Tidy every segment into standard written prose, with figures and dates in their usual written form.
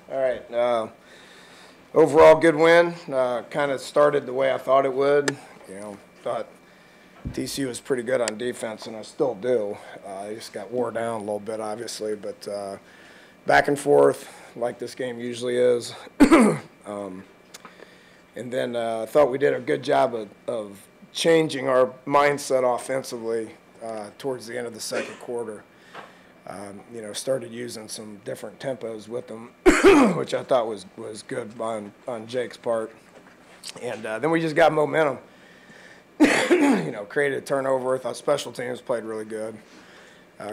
All right. Overall, good win. Kind of started the way I thought it would. Thought TCU was pretty good on defense, and I still do. I just got wore down a little bit, obviously, but back and forth like this game usually is. And then I thought we did a good job of changing our mindset offensively towards the end of the second quarter. Started using some different tempos with them, which I thought was good on Jake's part. And then we just got momentum. Created a turnover. I thought special teams played really good.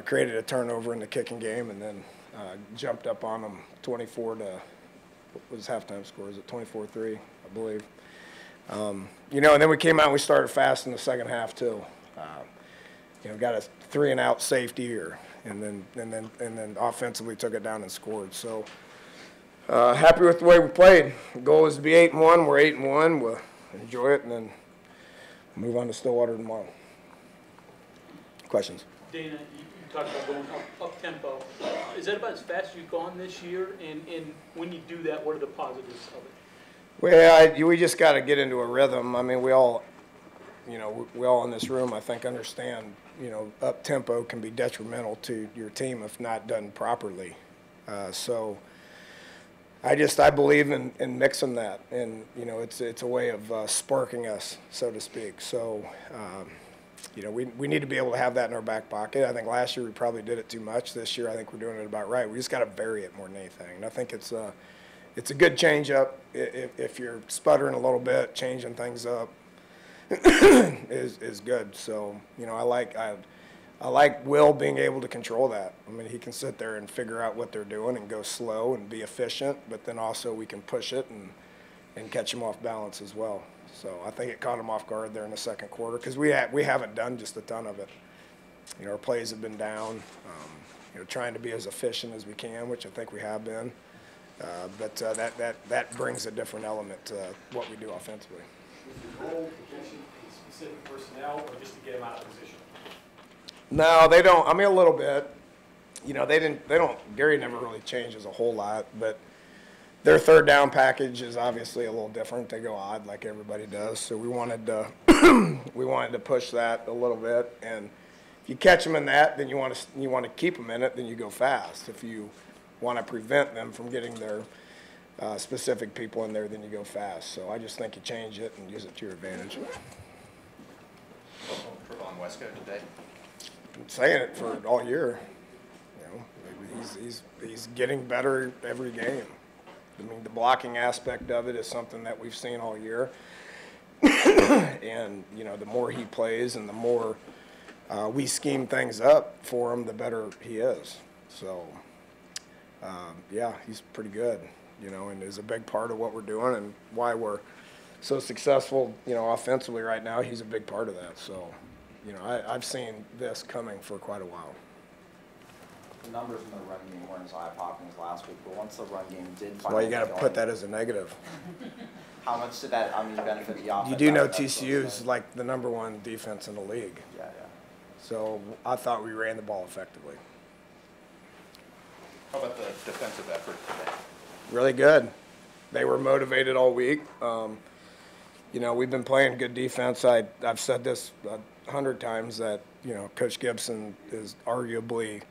Created a turnover in the kicking game, and then jumped up on them 24 to, what was halftime score? Is it 24-3, I believe. And then we came out and we started fast in the second half too. Got a 3-and-out safety here, and then offensively took it down and scored. So happy with the way we played. The goal is to be 8-1. We're 8-1. We'll enjoy it and then move on to Stillwater tomorrow. Questions? Dana, you talked about going up tempo. Is that about as fast as you've gone this year? And when you do that, what are the positives of it? Well, we just got to get into a rhythm. I mean, we all in this room, I think, understand, up tempo can be detrimental to your team if not done properly. So I believe in mixing that, and it's a way of sparking us, so to speak. So we need to be able to have that in our back pocket. I think last year we probably did it too much. This year I think we're doing it about right. We just got to vary it more than anything. And I think it's a good change up. If you're sputtering a little bit, changing things up is good. So I like Will being able to control that. I mean, he can sit there and figure out what they're doing and go slow and be efficient, but then also we can push it and catch him off balance as well. So I think it caught him off guard there in the second quarter because we haven't done just a ton of it. Our plays have been down, trying to be as efficient as we can, which I think we have been. But that brings a different element to what we do offensively. Is the goal to catch specific personnel or just to get them out of position? No, they don't. I mean, a little bit. Gary never really changes a whole lot, but their third down package is obviously a little different. They go odd like everybody does. So we wanted to push that a little bit. And if you catch them in that, then you want to keep them in it. Then you go fast. If you want to prevent them from getting their specific people in there, then you go fast. So I just think you change it and use it to your advantage. On Wesco today. Been saying it for all year. He's getting better every game. I mean, the blocking aspect of it is something that we've seen all year. And the more he plays and the more we scheme things up for him, the better he is. So he's pretty good, and is a big part of what we're doing and why we're so successful, offensively right now. He's a big part of that. So, I've seen this coming for quite a while. The numbers in the run game weren't as eye-popping as last week, but once the run game did finally Well, you got to put that as a negative. How much did that, benefit the offense? You do know TCU is like the #1 defense in the league. Yeah. So I thought we ran the ball effectively. How about the defensive effort today? Really good. They were motivated all week. We've been playing good defense. I've said this 100 times that, Coach Gibson is arguably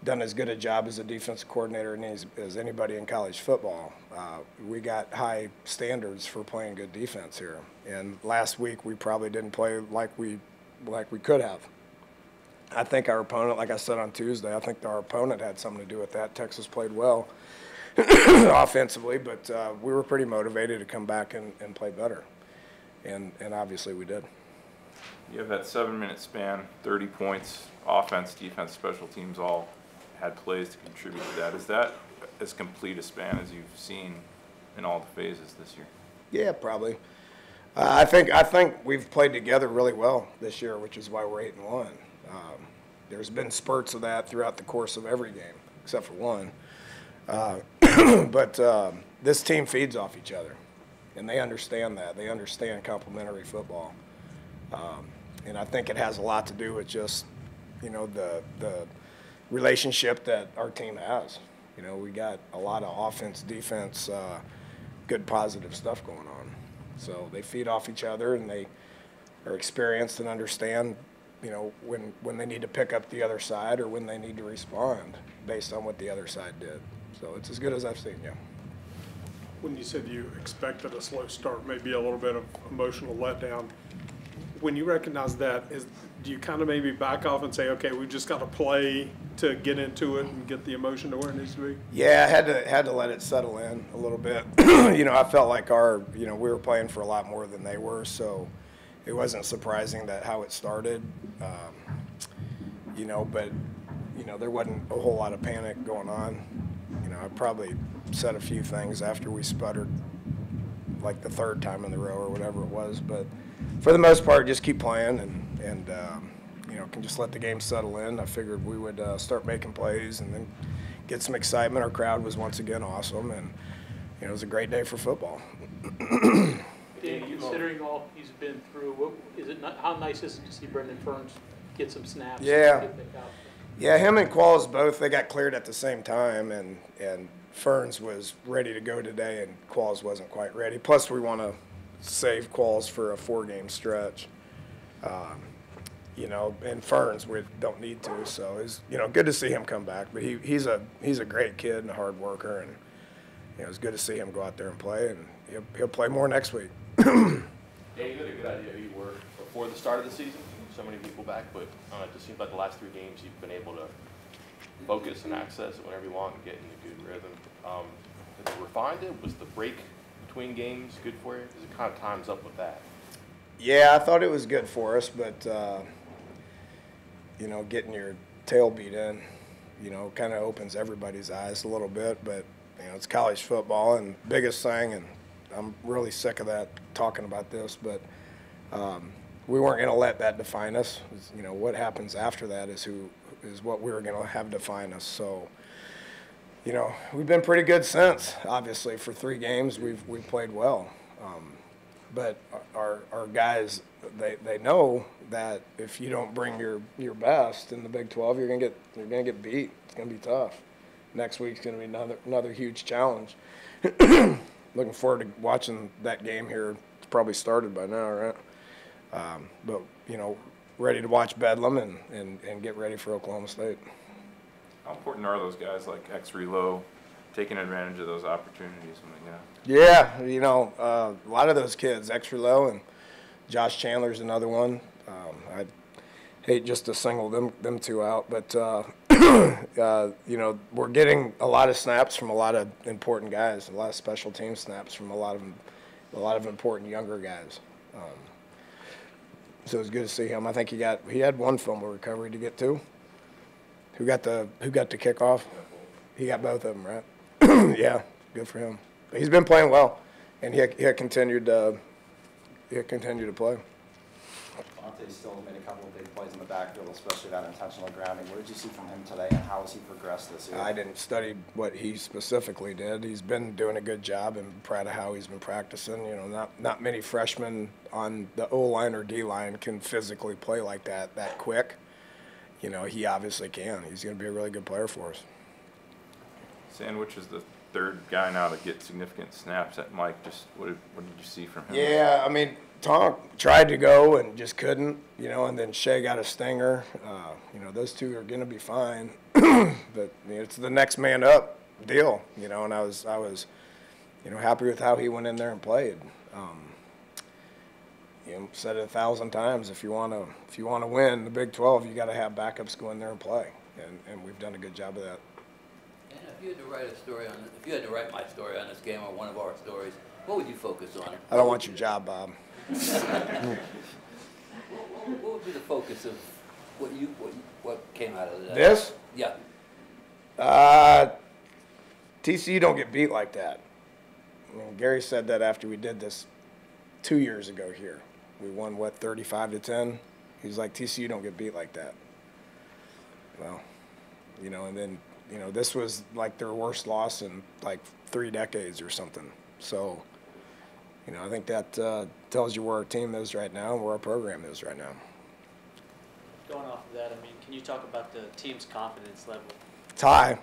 done as good a job as a defensive coordinator as anybody in college football. We got high standards for playing good defense here. And last week we probably didn't play like we could have. I think our opponent, like I said on Tuesday, I think our opponent had something to do with that. Texas played well offensively, but we were pretty motivated to come back and play better. And obviously we did. You have that 7-minute span, 30 points, offense, defense, special teams all had plays to contribute to that. Is that as complete a span as you've seen in all the phases this year? Yeah, probably. I think we've played together really well this year, which is why we're 8-1. There's been spurts of that throughout the course of every game, except for one. But this team feeds off each other, and they understand that. They understand complementary football. And I think it has a lot to do with just, the relationship that our team has. You know, we got a lot of offense, defense, good positive stuff going on. So they feed off each other, and they are experienced and understand, you know, when they need to pick up the other side or when they need to respond based on what the other side did. So it's as good as I've seen, yeah. When you said you expected a slow start, maybe a little bit of emotional letdown, when you recognize that, do you kind of maybe back off and say, okay, we've just got to play to get into it and get the emotion to where it needs to be? Yeah, I had to let it settle in a little bit. You know, I felt like we were playing for a lot more than they were, so it wasn't surprising that how it started. You know, but, you know, there wasn't a whole lot of panic going on. You know, I probably said a few things after we sputtered like the third time in the row or whatever it was, but for the most part, just keep playing and you know, can just let the game settle in. I figured we would start making plays and then get some excitement. Our crowd was once again awesome, and you know, it was a great day for football. And considering all he's been through, how nice is it to see Brendan Ferns get some snaps? Yeah. And get back out? Yeah, him and Qualls both, they got cleared at the same time, and Ferns was ready to go today, and Qualls wasn't quite ready. Plus, we want to save Qualls for a 4-game stretch. You know, and Ferns, we don't need to, so it's, you know, good to see him come back. But he's a great kid and a hard worker, and you know, it's good to see him go out there and play, and he'll play more next week. Yeah, you had a good idea who you were before the start of the season. So many people back, but it just seems like the last 3 games you've been able to focus and access it whenever you want and get in a good rhythm. Have you refined it? Was the break between games good for you? Because it kind of times up with that. Yeah, I thought it was good for us, but you know, getting your tail beat in, you know, kind of opens everybody's eyes a little bit. But you know, it's college football, and biggest thing, and I'm really sick of that talking about this, but we weren't going to let that define us. You know, what happens after that is what we were going to have define us. So, you know, we've been pretty good since. Obviously, for 3 games, we've played well. But our guys, they know that if you don't bring your best in the Big 12, you're gonna get beat. It's gonna be tough. Next week's gonna be another huge challenge. Looking forward to watching that game here. It's probably started by now, right? But you know, ready to watch Bedlam and get ready for Oklahoma State. How important are those guys like X-Relo taking advantage of those opportunities when they get? Yeah, you know, a lot of those kids, X-Relo and Josh Chandler's another one. I hate just to single them two out, but you know, we're getting a lot of snaps from a lot of important guys, a lot of special team snaps from a lot of important younger guys. So it was good to see him. I think he had 1 fumble recovery to get 2. Who got the kickoff? He got both of them, right? Yeah, good for him. But he's been playing well, and he continued to play. Monte still made a couple of big plays in the backfield, especially that intentional grounding. What did you see from him today, and how has he progressed this year? I didn't study what he specifically did. He's been doing a good job, and proud of how he's been practicing. You know, not many freshmen on the O-line or D-line can physically play like that quick. You know, he obviously can. He's going to be a really good player for us. Sandwich is the 3rd guy now to get significant snaps at Mike. Just what did you see from him? Yeah, I mean, Tom tried to go and just couldn't, you know, and then Shea got a stinger. You know, those 2 are going to be fine. But you know, it's the next man up deal, you know, and I was you know, happy with how he went in there and played. You know, said it 1,000 times, if you want to win the Big 12, you got to have backups go in there and play, and we've done a good job of that. And if you had to write a story on, if you had to write my story on this game or one of our stories, what would you focus on? I don't want your job, Bob. What would be the focus of what came out of that? This? Yeah. TCU don't get beat like that. I mean, Gary said that after we did this 2 years ago here. We won, 35-10? He's like, TCU don't get beat like that. Well, you know, and then, you know, this was like their worst loss in like 3 decades or something. So, you know, I think that tells you where our team is right now and where our program is right now. Going off of that, I mean, can you talk about the team's confidence level? It's high.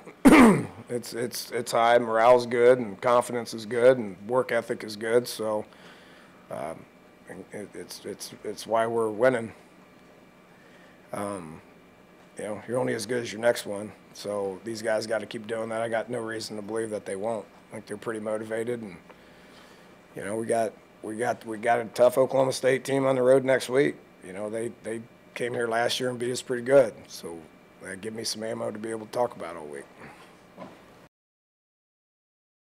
it's high. Morale's good, and confidence is good, and work ethic is good. So it's why we're winning. You know, you're only as good as your next one. So these guys got to keep doing that. I got no reason to believe that they won't. I think they're pretty motivated, and you know, we got a tough Oklahoma State team on the road next week. You know, they came here last year and beat us pretty good. So that give me some ammo to be able to talk about all week.